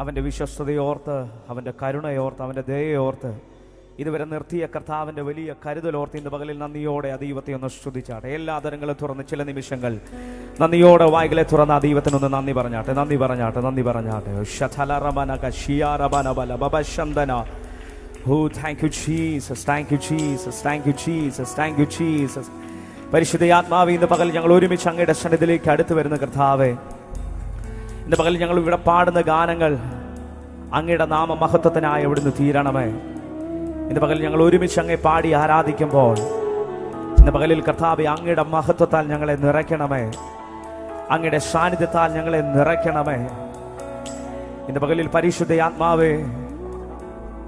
അവൻ്റെ വിശ്വസ്തതയോർത്ത്, അവൻ്റെ കരുണയോർത്ത്, അവൻ്റെ ദയയോർത്ത്, ഇതുവരെ നിർത്തിയ കർത്താവിൻ്റെ വലിയ കരുതലോർത്ത് ഇന്ന് പകലിൽ നന്ദിയോടെ ആ ദൈവത്തെ ഒന്ന് സ്തുതിച്ചാട്ടെ. എല്ലാ തരങ്ങളും തുറന്ന് ചില നിമിഷങ്ങൾ നന്ദിയോടെ വായികളെ തുറന്ന് ആ ദൈവത്തിനൊന്ന് നന്ദി പറഞ്ഞാട്ടെ. Thank you Jesus, thank you Jesus, thank you Jesus, thank you Jesus. പരിശുദ്ധയാത്മാവേ, ഇന്ന് പകൽ ഞങ്ങൾ ഒരുമിച്ച് അങ്ങയുടെ സന്നിധിയിലേക്ക് അടുത്ത് വരുന്ന കർത്താവേ, ഇന്ന് പകൽ ഞങ്ങൾ ഇവിടെ പാടുന്ന ഗാനങ്ങൾ അങ്ങയുടെ നാമ മഹത്വത്തിനായി എവിടുന്ന് തീരണമേ. ഇന്ന് പകൽ ഞങ്ങൾ ഒരുമിച്ച് അങ്ങേ പാടി ആരാധിക്കുമ്പോൾ ഇന്ന് പകലിൽ കർത്താവേ, അങ്ങയുടെ മഹത്വത്താൽ ഞങ്ങളെ നിറയ്ക്കണമേ, അങ്ങയുടെ സാന്നിധ്യത്താൽ ഞങ്ങളെ നിറയ്ക്കണമേ. ഇന്ന് പകലിൽ പരിശുദ്ധയാത്മാവേ,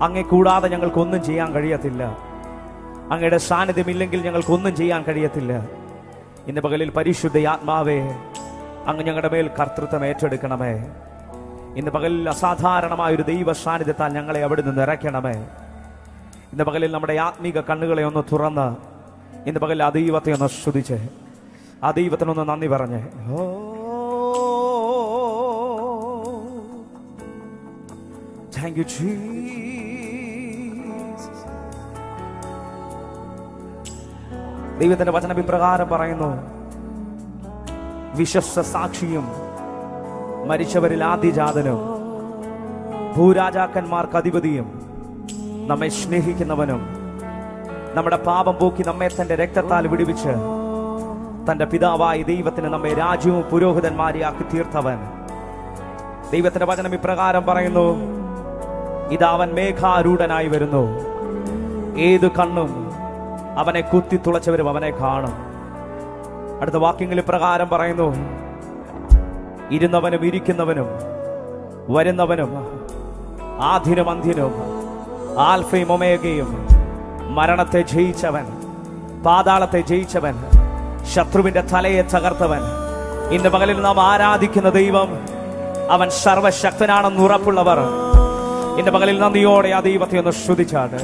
അങ്ങേ കൂടാതെ ഞങ്ങൾക്കൊന്നും ചെയ്യാൻ കഴിയത്തില്ല. അങ്ങയുടെ സാന്നിധ്യമില്ലെങ്കിൽ ഞങ്ങൾക്കൊന്നും ചെയ്യാൻ കഴിയത്തില്ല. ഇന്ന് പകലിൽ പരിശുദ്ധയാത്മാവേ, അങ്ങ് ഞങ്ങളുടെ മേൽ കർത്തൃത്വം ഏറ്റെടുക്കണമേ. ഇന്ന് പകലിൽ അസാധാരണമായൊരു ദൈവ സാന്നിധ്യത്താൽ ഞങ്ങളെ അവിടുന്ന് നിറയ്ക്കണമേ. ഇന്ന് പകലിൽ നമ്മുടെ ആത്മീക കണ്ണുകളെ ഒന്ന് തുറന്ന് ഇന്ന് പകലിൽ ആ ദൈവത്തെ ഒന്ന് സ്തുതിച്ച് ആ ദൈവത്തിനൊന്ന് നന്ദി പറഞ്ഞ് Thank you Jesus. ദൈവത്തിന്റെ വചനം ഇപ്രകാരം പറയുന്നു, വിശ്വസ്ത സാക്ഷിയും മരിച്ചവരിൽ ആദ്യജാതനും ഭൂരാജാക്കന്മാർക്ക് അധിപതിയും നമ്മെ സ്നേഹിക്കുന്നവനും നമ്മുടെ പാപം പോക്കി നമ്മെ തന്റെ രക്തത്താൽ വിടുവിച്ച് തന്റെ പിതാവായ ദൈവത്തിന് നമ്മെ രാജ്യവും പുരോഹിതന്മാരെയാക്കി തീർത്തവൻ. ദൈവത്തിന്റെ വചനം ഇപ്രകാരം പറയുന്നു, ഇതാ അവൻ മേഘാരൂഢനായി വരുന്നു, ഏതു കണ്ണും അവനെ കുത്തി തുളച്ചവരും അവനെ കാണും. അടുത്ത വാക്യങ്ങളിൽ പ്രകാരം പറയുന്നു, ഇരുന്നവനും ഇരിക്കുന്നവനും വരുന്നവനും ആദ്യനും അന്ത്യനും ആൽഫയും ഒമേഗയും മരണത്തെ ജയിച്ചവൻ, പാതാളത്തെ ജയിച്ചവൻ, ശത്രുവിന്റെ തലയെ തകർത്തവൻ. ഇന്ന് പകലിൽ നാം ആരാധിക്കുന്ന ദൈവം അവൻ സർവശക്തനാണെന്ന് ഉറപ്പുള്ളവർ ഇന്ന് പകലിൽ നന്ദിയോടെ ആ ദൈവത്തെ ഒന്ന് സ്തുതിച്ചാണ്.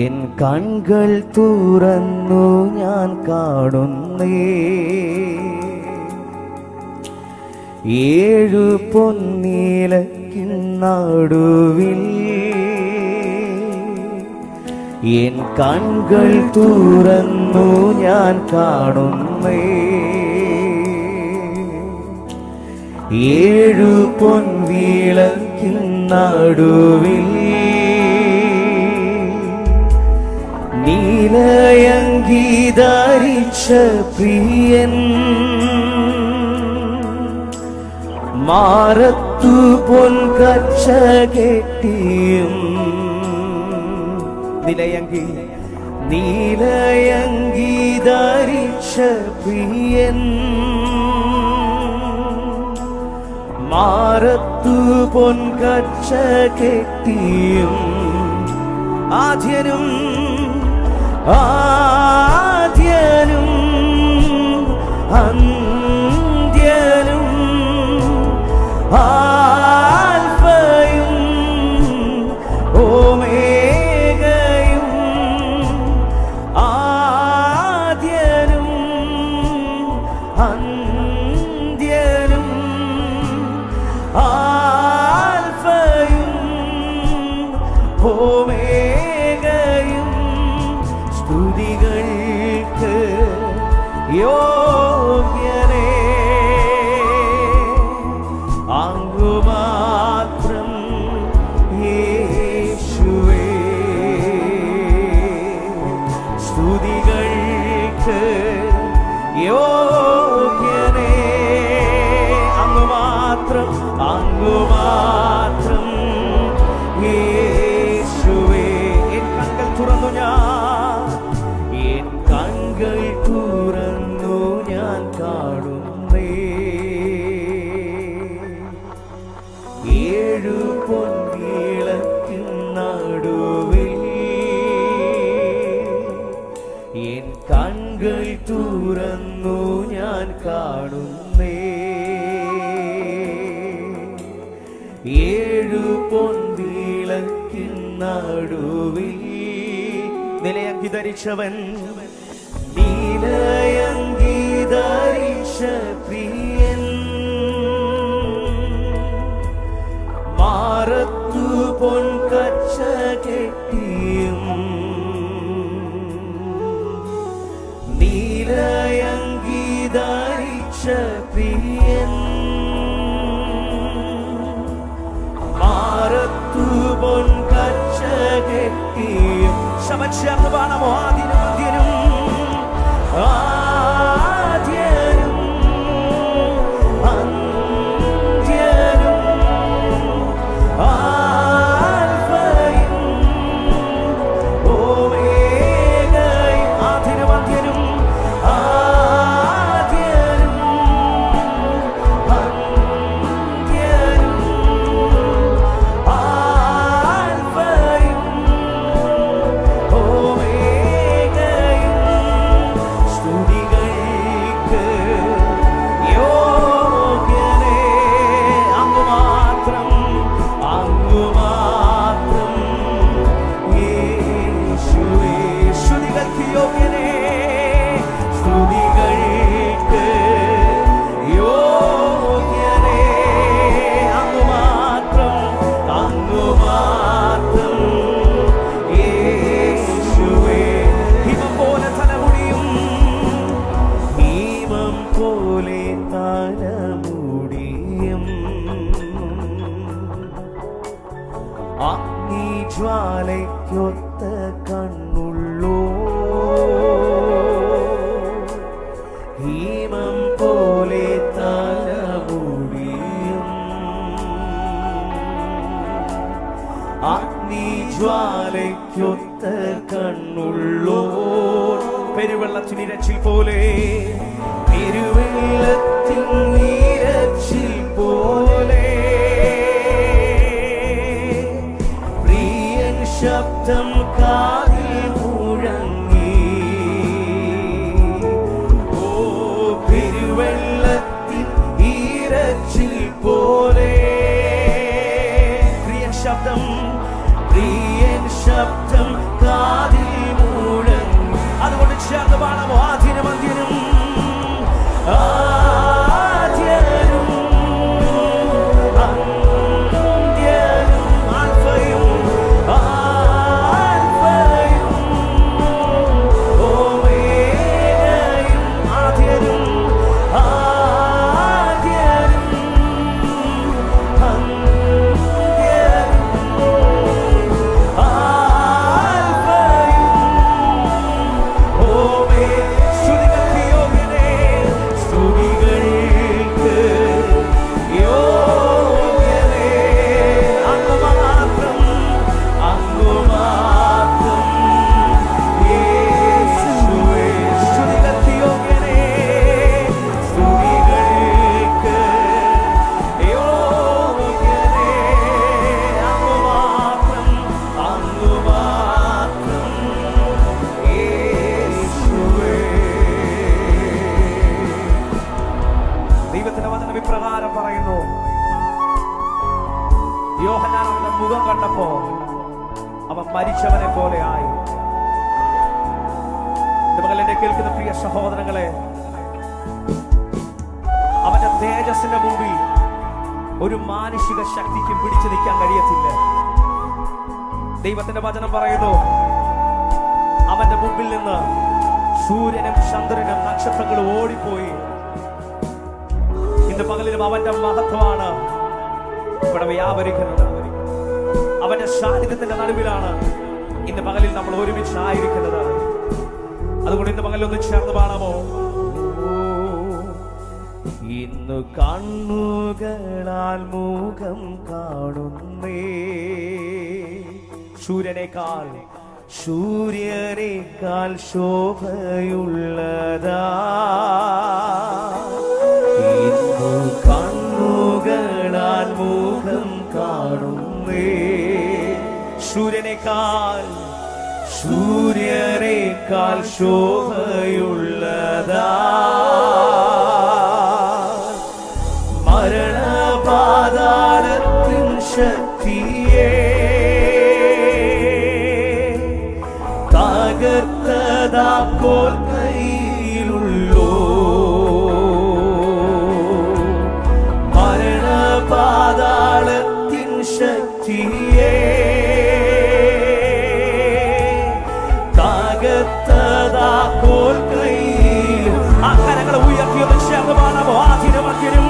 എൻ കൺകൾ തുറന്നു ഞാൻ കാണുന്നേ, ഏഴു പൊന്നീലക്കിന്നടുവിൽ എൻ കൺകൾ തുറന്നു ഞാൻ കാണുന്നേ, ഏഴു പൊൻവീളക്കിന്നടുവിൽ നീലയങ്കി ധരിച്ച പ്രിയൻ, മാറത്തു പൊൻകച്ച കെട്ടിയും നീലയങ്കി ധരിച്ച പ്രിയൻ, മാറത്തു പൊൻകച്ച കെട്ടിയും ആദ്യനും അന്ത്യനും ആൽഫയും ഓമേഗയും ആദ്യനും അന്ത്യനും ആൽഫയും ഓമേഗയും സ്തുതികൾക്ക് യോഗ്യനേ, അങ്ങുമാത്രം യേശുവേ, സ്തുതികൾക്ക് യോഗ്യനേ, അങ്ങുമാത്രം യേശുവേ. എൻ കൺകൾ തുറന്നു ഞാൻ കാണുന്നേ, ഏഴു പൊൻവീളക്കിന്നടുവിൽ എൻ കൺകൾ തുറന്നു ഞാൻ കാണുന്നേ. 7 പൊൻവിളക്കിൻ നടുവിൽ നിലയങ്കി ധരിച്ചവൻ, നിലയങ്കി ധരിച്ച പ്രിയൻ, മാറത്തു പൊൻകച്ച കെട്ടിയും നിലയങ്കി ധരിച്ച പ്രിയൻ, മാറത്തു പൊൻകച്ച കെട്ടിയും. ശമച്ചേർന്ന് പാടാമോ? ആദിനും അന്ത്യനും, ആദ്യനും അന്ത്യനും, ആൽഫയും ഓമേഗയും. ആദിനും അന്ത്യനും, ആദ്യനും അന്ത്യനും, ആൽഫയും ഓമേഗയും. സ്തുതികൾക്ക് യോഗ്യനേ, അങ്ങ് മാത്രം, അങ്ങ് മാത്രം യേശുവേ. സ്തുതികൾക്ക് യോഗ്യനേ, സ്തുതികൾക്ക് യോഗ്യനേ, അങ്ങ് മാത്രം, അങ്ങ് മാത്രം യേശുവേ. ഹിമം പോലെ തലമുടിയും, ഹിമം പോലെ തലമുടിയും, അഗ്നിജ്വാലയ്ക്കൊത്ത കണ്ണുള്ളോ, ഹിമം പോലെ തലമുടിയും, അഗ്നിജ്വാലയ്ക്കൊത്ത കണ്ണുള്ളോ. പെരുവെള്ളത്തിനിരച്ചിൽ പോലെ, പെരുവെള്ളത്തിനിരച്ചിൽ പോലെ, പ്രിയൻ ശബ്ദം കാതിൽ മുഴങ്ങി. ഓ പെരുവെള്ളത്തിൻ ഇരച്ചിൽ പോലെ, പ്രിയൻ ശബ്ദം, പ്രിയൻ ശബ്ദം കാതിൽ മുഴങ്ങി. അതുകൊണ്ട് ചേർന്ന് പാടാമോ? ആദ്യനും അന്ത്യനും, ആദ്യനും അന്ത്യനും, ആൽഫയും ആൽഫയും ഓമേഗയും. ആദ്യനും ആദ്യനും അന്ത്യനും, ആൽഫയും ഓമേ. സ്തുതികൾക്ക് യോഗ്യനേ, സ്തുതികൾക്ക് യോഗ്യനേ, അങ്ങ് മാത്രം, അങ്ങ് മാത്രം യേശുവേ. സ്തുതികൾക്ക് യോഗ്യനേ, സ്തുതികൾക്ക് യോഗ്യനേ, അങ്ങ് മാത്രം, അങ്ങ് മാത്രം യേശുവേ. ദൈവത്തിന്റെ വചനം ഇപ്രകാരം പറയുന്നു, യോഹന്നാൻ അവന്റെ മുഖം കണ്ടപ്പോ അവൻ മരിച്ചവനെ പോലെ ആയി. എന്നെ കേൾക്കുന്ന പ്രിയ സഹോദരങ്ങളെ, അവന്റെ തേജസ്സിന്റെ മുമ്പിൽ ഒരു മാനുഷിക ശക്തിക്കും പിടിച്ചു നിൽക്കാൻ കഴിയത്തില്ല. ദൈവത്തിന്റെ വചനം പറയുന്നു, അവന്റെ മുമ്പിൽ നിന്ന് സൂര്യനും ചന്ദ്രനും നക്ഷത്രങ്ങളും ഓടിപ്പോയി. ഇന്ന് പകലിലും അവന്റെ മഹത്വമാണ് ഇവിടെ വ്യാപരിക്കുന്നത്. അവന്റെ സാന്നിധ്യത്തിന്റെ നടുവിലാണ് ഇന്ന് പകലിൽ നമ്മൾ ഒരുമിച്ചായിരിക്കുന്നത്. അതുകൊണ്ട് ഇന്ന് പകലിൽ ഒന്ന് ചേർന്ന് പാടാമോ? ഇന്ന് കണ്ണുകളാൽ മുഖം കാണുന്നേ, സൂര്യനേക്കാൾ ശോഭയുള്ളതാ. ഇന്നു കണ്ണുകളാൽ മുഖം കാണുന്നേ, സൂര്യനേക്കാൾ മഴയേക്കാൾ ശോഭയുള്ളതാ മരണപാതാളത്തിൻ ശക്തിയെ തകർത്തതാപ്പോൾ കയ്യിലുള്ളോ മരണപാതാളത്തിൻ ശക്തിയെ തകർത്തതാപ്പോൾ കയ്യിൽ ആ കരങ്ങളെ ഉയർത്തിയത് ചേർന്ന് പാടാമോ ആധിരമധ്യനും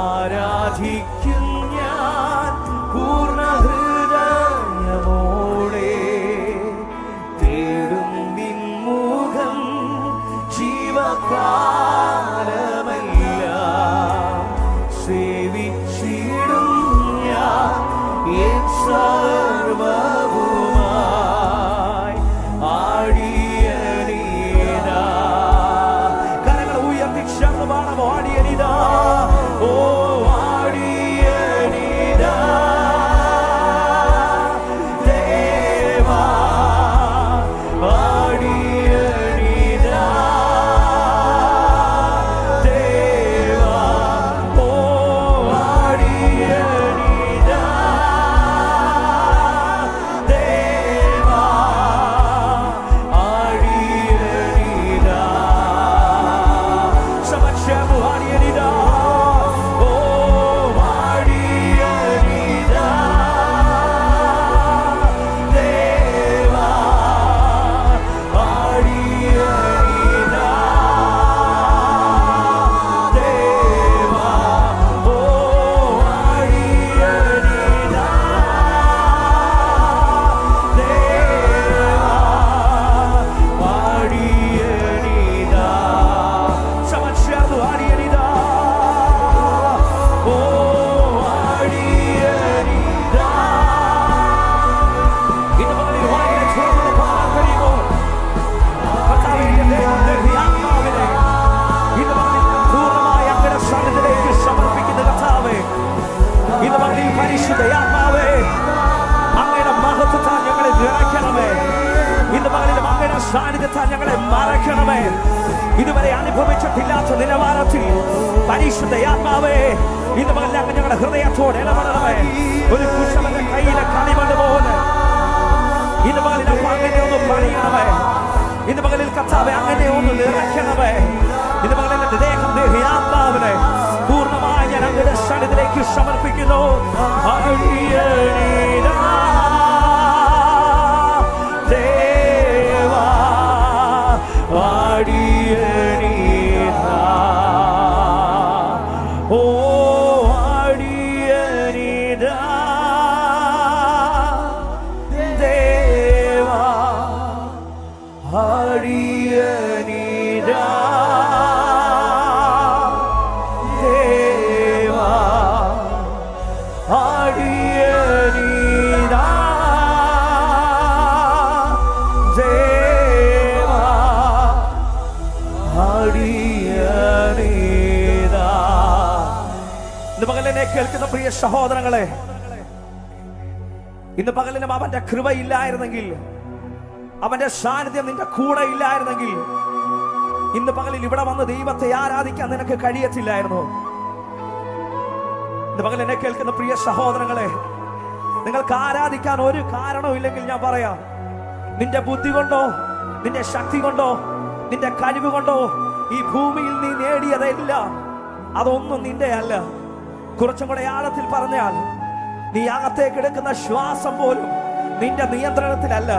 ആരാധിക്കും ഞാൻ പൂർണ്ണ ഹൃദയമോടെ തേടും നിൻ മുഖം ജീവകാലമെല്ലാം സേവിച്ചിടും ഞാൻ എൻ സർവ്വവുമായി ആടിയനിതാ കരങ്ങൾ ഉയർത്തി ശബ്ദമാണ് ആടിയനിതാ ഓ ആടിയ സാന്നിധ്യത്താൽ ഞങ്ങളെ മറക്കണമേ. ഇതുവരെ അനുഭവിച്ചിട്ടില്ലാത്ത നിലവാരത്തിൽ പരിശുദ്ധ ആത്മാവേ ഇന്ന് പകൽ ഞങ്ങളുടെ ഹൃദയത്തോട് ഇടപെടണമേ. ഒരു കുശവന്റെ കയ്യിലെ കളിമണ്ണ് പോലെ ഇന്ന് പകലിൽ അങ്ങനെ ഒന്ന് പണിയണമേ. ഇന്ന് പകലിൽ കർത്താവേ അങ്ങനെ ഒന്ന് നിറയ്ക്കണമേ. ഇന്ന് പകലിൽ എന്റെ ദേഹം ആത്മാവിനെ പൂർണ്ണമായി ഞാൻ അങ്ങയുടെ സന്നിധിയിലേക്ക് സമർപ്പിക്കുന്നു. കേൾക്കുന്ന പ്രിയ സഹോദരങ്ങളെ, ഇന്ന് പകലിനും അവന്റെ കൃപയില്ലായിരുന്നെങ്കിൽ, അവന്റെ സാന്നിധ്യം നിന്റെ കൂടെ ഇല്ലായിരുന്നെങ്കിൽ, ഇന്ന് പകലിൽ ഇവിടെ വന്ന് ദൈവത്തെ ആരാധിക്കാൻ നിനക്ക് കഴിയത്തില്ലായിരുന്നു. ഇന്ന് പകൽ എന്നെ കേൾക്കുന്ന പ്രിയ സഹോദരങ്ങളെ, നിങ്ങൾക്ക് ആരാധിക്കാൻ ഒരു കാരണവും ഇല്ലെങ്കിൽ ഞാൻ പറയാം, നിന്റെ ബുദ്ധി കൊണ്ടോ നിന്റെ ശക്തി കൊണ്ടോ നിന്റെ കഴിവ് കൊണ്ടോ ഈ ഭൂമിയിൽ നീ നേടിയതെല്ലാം അതൊന്നും നിന്റെ അല്ല. കുറച്ചും കൂടെ ആഴത്തിൽ പറഞ്ഞാൽ, നീ അകത്തേക്ക് എടുക്കുന്ന ശ്വാസം പോലും നിന്റെ നിയന്ത്രണത്തിലല്ല.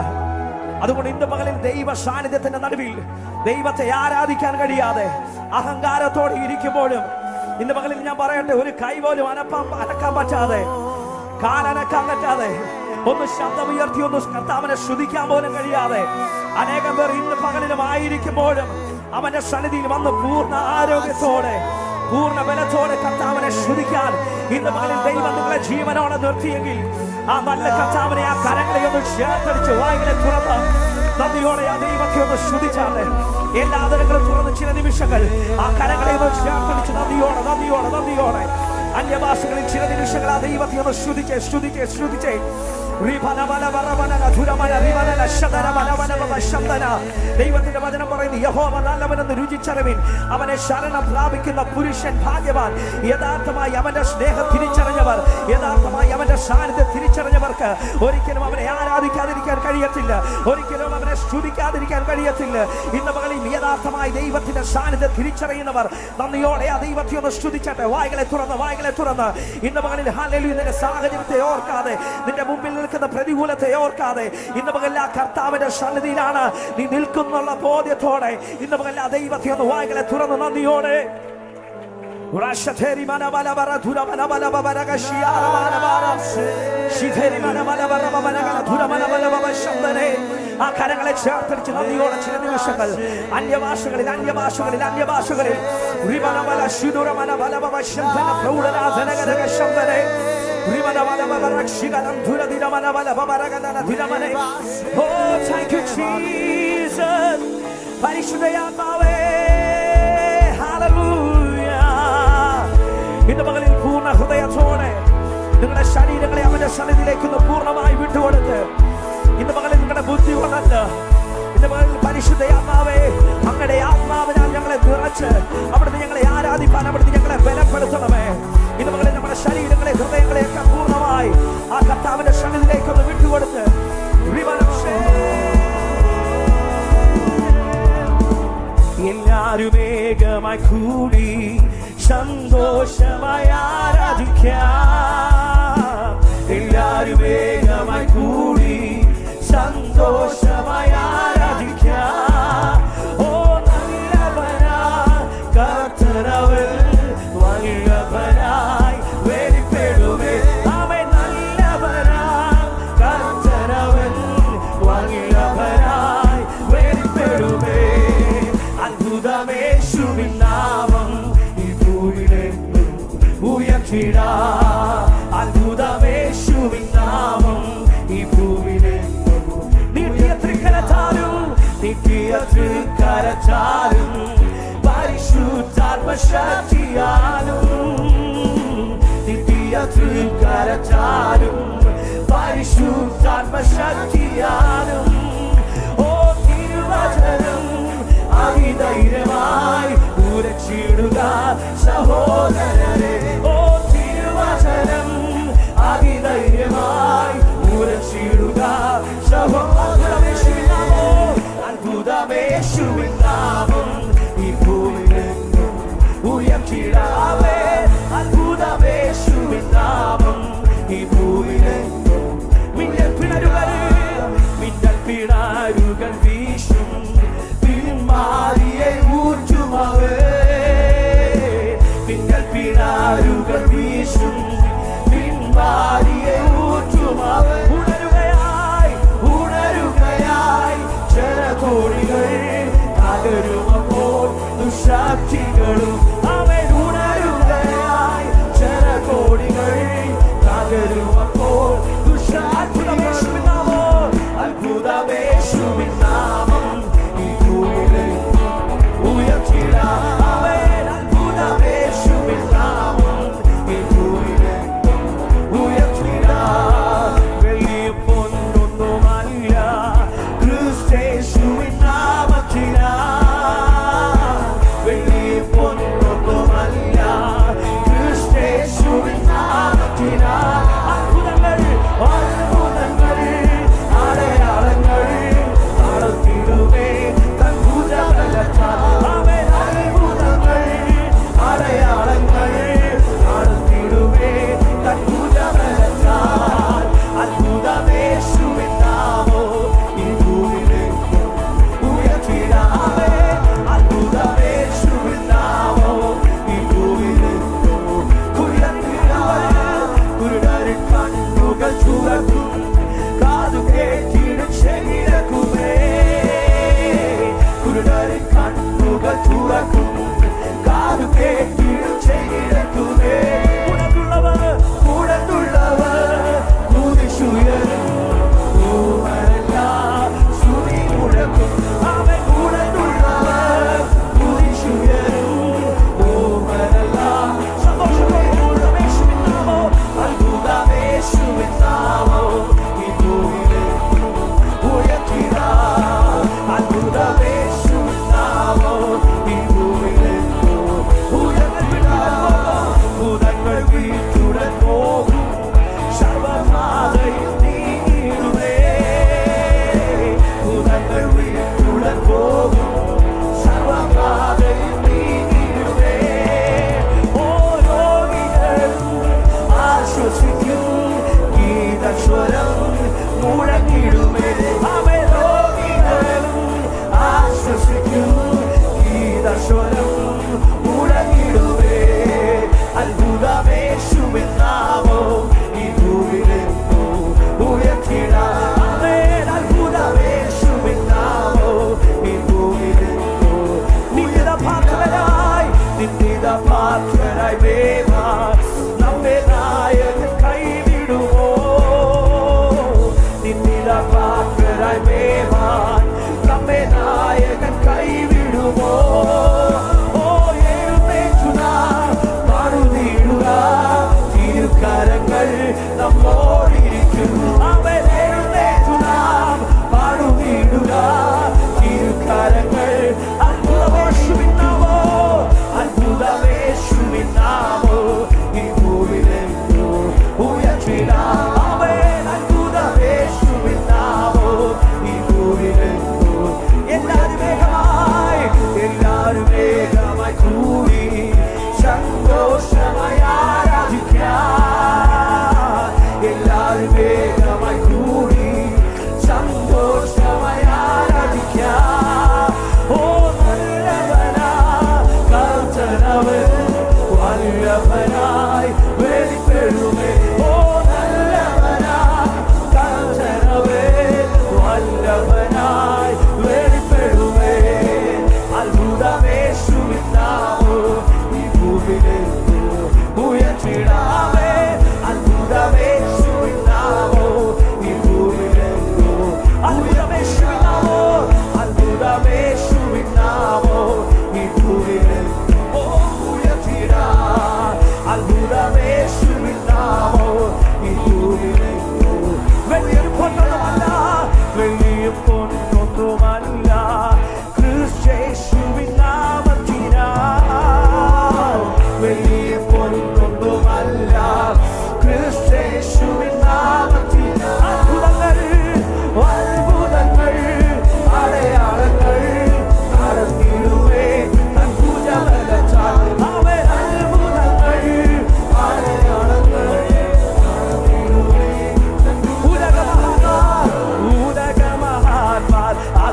അതുകൊണ്ട് ഇന്ന് പകലിൽ ദൈവ സാന്നിധ്യത്തിന്റെ നടുവിൽ ദൈവത്തെ ആരാധിക്കാൻ കഴിയാതെ അഹങ്കാരത്തോടെ ഇരിക്കുമ്പോഴും, ഇന്ന് പകലിൽ ഞാൻ പറയട്ടെ, ഒരു കൈ പോലും അനക്കാൻ പറ്റാതെ, കാലനക്കാൻ പറ്റാതെ, ഒന്ന് ശബ്ദമുയർത്തി ഒന്ന് കർത്താവിനെ സ്തുതിക്കാൻ പോലും കഴിയാതെ അനേകം പേർ ഇന്ന് പകലിലും ആയിരിക്കുമ്പോഴും അവന്റെ സന്നിധിയിൽ വന്ന് പൂർണ്ണ ആരോഗ്യത്തോടെ പൂർണ്ണ ബലത്തോടെ കർത്താവിനെ സ്തുതിക്കാൻ ഇന്ന് പകലിൽ ദൈവം നിങ്ങളെ ജീവനോടെ നിർത്തിയെങ്കിൽ, ആ നല്ല കർത്താവിനെ ആ കരങ്ങളെ ഒന്ന് ചേർത്തടിച്ച് വായിലെ തുറന്ന് നന്ദിയോടെ ആ ദൈവത്തെ ഒന്ന് സ്തുതിച്ചാണ്. എല്ലാ ആദരങ്ങളും തുറന്ന് ചില നിമിഷങ്ങൾ ആ കരങ്ങളെ ഒന്ന് ചേർത്തടിച്ച് നന്ദിയോടെ നന്ദിയോടെ നന്ദിയോടെ അന്യഭാഷകളിൽ ചില നിമിഷങ്ങൾ ആ ദൈവത്തെ ഒന്ന് സ്തുതിച്ചേ സ്തുതിച്ചേ സ്തുതിച്ചേ. ദൈവത്തിന്റെ വചനം പറയുന്നു, യഹോവ നല്ലവനെന്ന് രുചിച്ചറിവിൻ, അവനെ ശരണം പ്രാപിക്കുന്ന പുരുഷൻ ഭാഗ്യവാൻ. യഥാർത്ഥമായി അവന്റെ സ്നേഹം തിരിച്ചറിഞ്ഞവർ, യഥാർത്ഥമായി അവന്റെ സാന്നിധ്യം തിരിച്ചറിഞ്ഞവർക്ക് ഒരിക്കലും അവനെ ആരാധിക്കാതിരിക്കാൻ കഴിയത്തില്ല, ഒരിക്കലും അവനെ സ്തുതിക്കാതിരിക്കാൻ കഴിയത്തില്ല. ഇന്ന് പകലിൽ യഥാർത്ഥമായി ദൈവത്തിന്റെ സാന്നിധ്യം തിരിച്ചറിയുന്നവർ നന്ദിയോടെ ആ ദൈവത്തെ ഒന്ന് സ്തുതിച്ചട്ടെ. വായ്കളെ തുറന്ന് ഇന്ന് പകലിൽ ഹല്ലേലൂയ. നിന്റെ സാഹചര്യത്തെ ഓർക്കാതെ, നിന്റെ മുമ്പിൽ നിൽക്കുന്ന പ്രതികൂലത്തെ ഓർക്കാതെ, ഇന്ന് പകൽ ആ കർത്താവിന്റെ സന്നിധിയിലാണ് നീ നിൽക്കുന്നുള്ള ബോധ്യത്തോടെ ഇന്ന് പകൽ ആ ദൈവത്തെ ഒന്ന് വായ്കളെ തുറന്ന് നന്ദിയോടെ ആ കരങ്ങളെ ചേർത്തടിച്ച് നന്ദിയോടെ ചില നിമിഷങ്ങൾ അന്യഭാഷകളിൽ പരിശുദ്ധയാത്മാവേ ഹല്ലേലൂയ. ഇന്ന് പകലിൽ പൂർണ്ണ ഹൃദയത്തോടെ നിങ്ങളുടെ ശരീരങ്ങളെ അവന്റെ സന്നിധിയിലേക്ക് പൂർണ്ണമായി വിട്ടുകൊടുത്ത്, ഇന്ന് പകലിൽ നിങ്ങളുടെ ബുദ്ധി കൊണ്ടല്ല, ഇന്ന് പകലിൽ പരിശുദ്ധയാത്മാവേ അങ്ങയുടെ ആത്മാവിനാൽ ഞങ്ങളെ നിറച്ച് അവിടുന്ന് ഞങ്ങളെ ആരാധിക്കാൻ അവിടുന്ന് ഞങ്ങളെ ബലപ്പെടുത്തണമേ. ഇന്ന് പകലിൽ നമ്മുടെ ശരീരങ്ങളെ ഹൃദയങ്ങളെയൊക്കെ പൂർണ്ണമായി ആ കർത്താവിന്റെ സന്നിധിയിലേക്ക് ഒന്ന് വിട്ടുകൊടുത്ത് എല്ലാരും ഏകമായി കൂടി സന്തോഷമായി ആരാധിക്കാം. എല്ലാരും ഏകമായി കൂടി സന്തോഷമായി ആരാധിക്കാം. ഓ നല്ലവനാ കർത്തരവൻ വല്ലഭനായി വെളിപ്പെടുമേ. അവൻ നല്ലവനാ കർത്തരവൻ വല്ലഭനായി വെളിപ്പെടുമേ. അത്ഭുതമേശുവിൻ നാമം ഈ ഭൂമിയിലെങ്ങും ഉയർത്തിടാം. അത്ഭുതമേശുവിൻ നാമം ഈ ഭൂമിയിലെങ്ങും നിത്യ തൃക്കരത്താലും പരിശുദ്ധാത്മശക്തിയാലും നിത്യ തൃക്കരത്താലും പരിശുദ്ധാത്മശക്തിയാലും ഓ തിരുവചനം അതിധൈര്യമായി ഉരച്ചിടുക സഹോദരരെ. ഓ തിരുവചനം അതിധൈര്യമായി ഉരച്ചിടുക സഹോദരമേശുവിൻ നാമം, അത്ഭുതമേശുവിൻ നാമം ഈ ഭൂമിയിലെങ്ങും ഉയർത്തിടാവേ. അത്ഭുതമേശുവിൻ നാമം ഈ ഭൂമിയിലെങ്ങും മിന്നൽ പിണരുകൾ വീശും പിന്മാരിയെ ഊറ്റുമവേ. മിന്നൽ പിണരുകൾ വീശും പിന്മാരിയെ ഊറ്റുമവേ. ഉണരുകയായി ജനകോടികൾ തകരുമപ്പോൾ ദുശക്തികളും. അവൻ ഉണരുകയായി ജനകോടികൾ തകരുമപ്പോൾ ദുശക്തികളും. അത്ഭുതമേശുവിൻ നാമം ഈ ഭൂമിയിലെങ്ങും ഉയർത്തിടാവേ. അത്ഭുതമേശുവിൻ നാമം ഈ ഭൂമിയിലെങ്ങും ഉയർത്തിടാം. വെള്ളിയും പൊന്നൊന്നുമല്ല ക്രിസ്തേശുവിൻ നാമത്തിനാ. വെള്ളിയും പൊന്നൊന്നുമല്ല ക്രിസ്തേശുവിൻ നാമത്തിനാ. അത്ഭുതങ്ങൾ അടയാളങ്ങൾ നടത്തിടുമേ തൻ ഭുജബലത്താൽ. അവൻ അത്ഭുതങ്ങൾ അടയാളങ്ങൾ നടത്തിടുമേ തൻ ഭുജബലത്താൽ. അത്ഭുതമേശുവിൻ നാമം ഈ ഭൂമിയിലെങ്ങും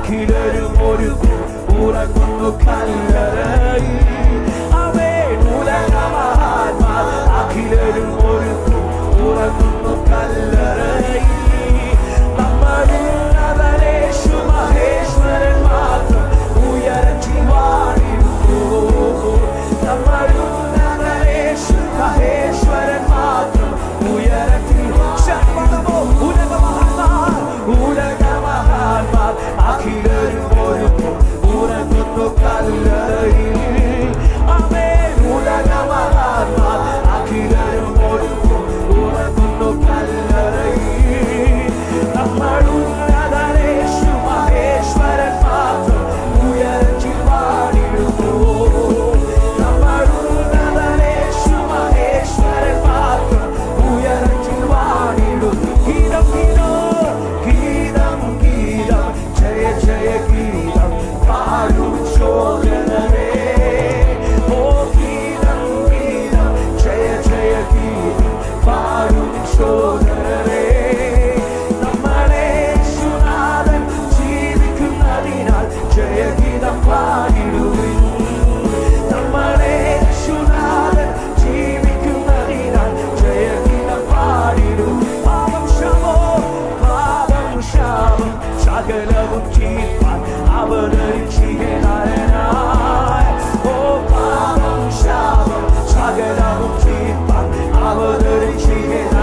അഖിലരും ഒരു ഉറങ്ങുന്നു കല്ലറയിൽ. ആമേൻ. ഉലകമഹാന്മാർ അഖിലരും ഒരു ഉറങ്ങുന്നു കല്ലറയിൽ. നമ്മളുള്ളവരേശു മഹേശ്വരൻ മാത്രം ഉയരത്തിൽ വാണിടുന്നു. നമ്മളുള്ളവരേശു മഹേശ്വരൻ മാത്രം ഉയരത്തിൽ. ഉലകമഹാന്മാർ അഖിലരും ഒരു ഉറങ്ങുന്നു കല്ലറയിൽ. ആമേൻ. ഉലകമഹാന്മാർ അഖിലരും ഒരു ഉറങ്ങുന്നു കല്ലറയിൽ. നമ്മളുള്ളതരേശു മഹേശ്വരൻ മാത്രം ഉയരത്തിൽ വാണിടുന്നു. നമ്മളുള്ളതരേശു മഹേശ്വരൻ മാത്രം ഉയരത്തിൽ വാണിടുന്നു. ഗീതം ഗീതം ഗീതം ഗീതം ജയ ജയ ഗീതം പാടും ചോദനരേ. ഓ ഗീതം ഗീതം ജയ ജയ ഗീതം പാടും ചോദനരേ. നമ്മളേശുനാഥൻ ജീവിക്കുന്നതിനാൽ ജയഗീതം പാടിടുവിൻ. നമ്മളേശുനാഥൻ ജീവിക്കുന്നതിനാൽ ജയഗീതം പാടിടും. പാപം ശാപം സകലവും തീർപ്പാൻ അവതരിച്ചിഹനായി. ഓ പാപം ശാപം സകലവും തീർപ്പാൻ അവതരിച്ചിഹനായി.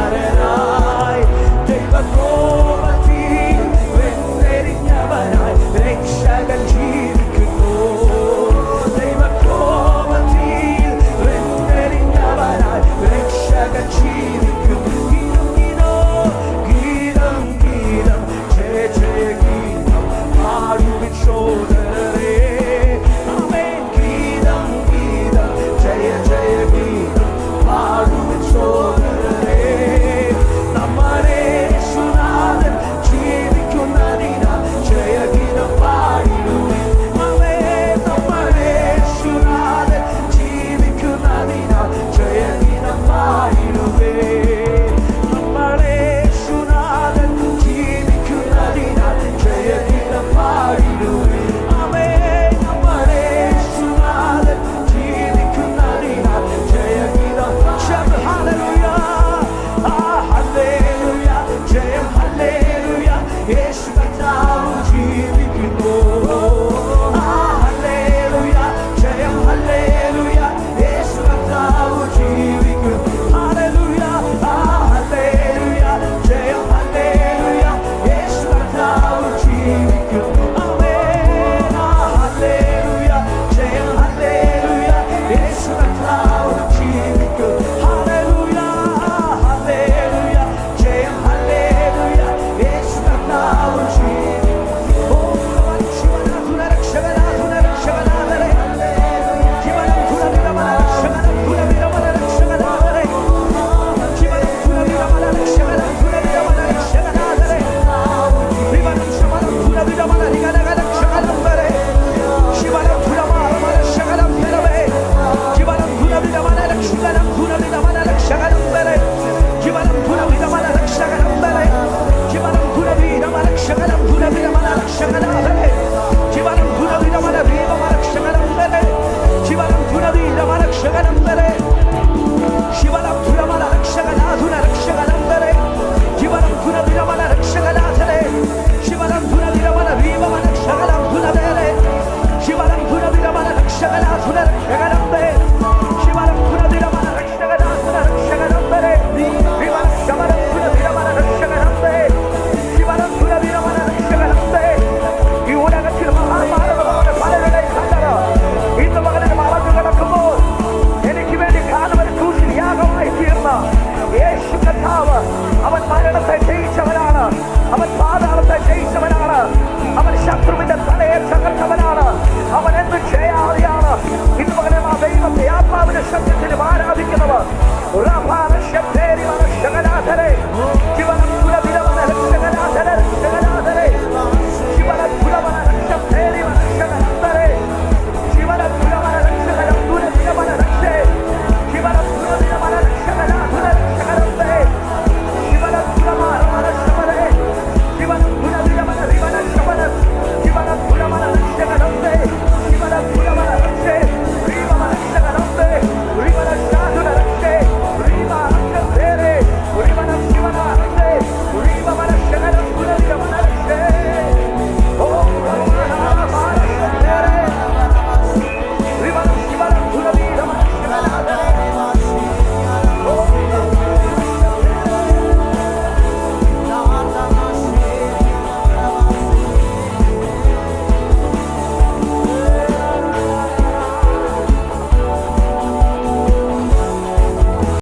ദൈവകോപത്തിൽ വെന്തെരിഞ്ഞവനായി രക്ഷകൻ ജീവിക്കുന്നു. ദൈവകോപത്തിൽ വെന്തെരിഞ്ഞവനായി രക്ഷകൻ ജീവിക്കുന്നു. ഗീതം ഗീതം ഗീതം ജയ ജയ ഗീതം